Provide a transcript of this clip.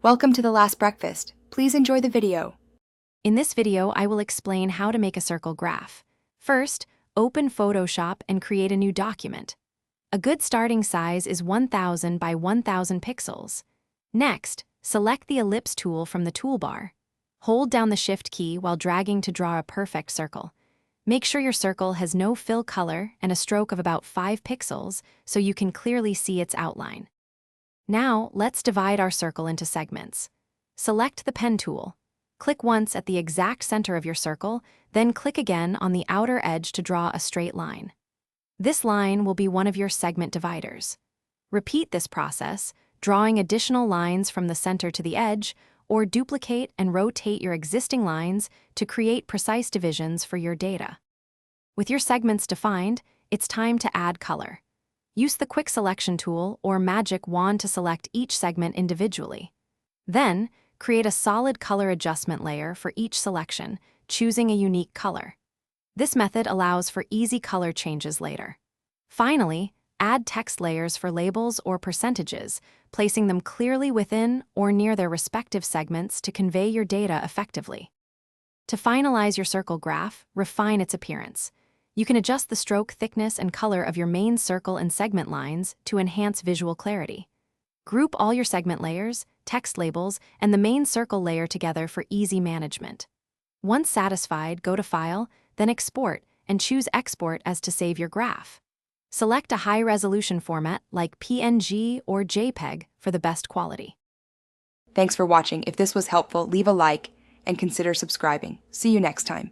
Welcome to the last breakfast. Please enjoy the video. In this video, I will explain how to make a circle graph. First, open Photoshop and create a new document. A good starting size is 1000 by 1000 pixels. Next, select the ellipse tool from the toolbar. Hold down the Shift key while dragging to draw a perfect circle. Make sure your circle has no fill color and a stroke of about 5 pixels so you can clearly see its outline. Now, let's divide our circle into segments. Select the pen tool. Click once at the exact center of your circle, then click again on the outer edge to draw a straight line. This line will be one of your segment dividers. Repeat this process, drawing additional lines from the center to the edge, or duplicate and rotate your existing lines to create precise divisions for your data. With your segments defined, it's time to add color. Use the Quick Selection tool or Magic Wand to select each segment individually. Then, create a solid color adjustment layer for each selection, choosing a unique color. This method allows for easy color changes later. Finally, add text layers for labels or percentages, placing them clearly within or near their respective segments to convey your data effectively. To finalize your circle graph, refine its appearance. You can adjust the stroke thickness and color of your main circle and segment lines to enhance visual clarity. Group all your segment layers, text labels, and the main circle layer together for easy management. Once satisfied, go to File, then Export, and choose Export as to save your graph. Select a high-resolution format like PNG or JPEG for the best quality. Thanks for watching. If this was helpful, leave a like and consider subscribing. See you next time.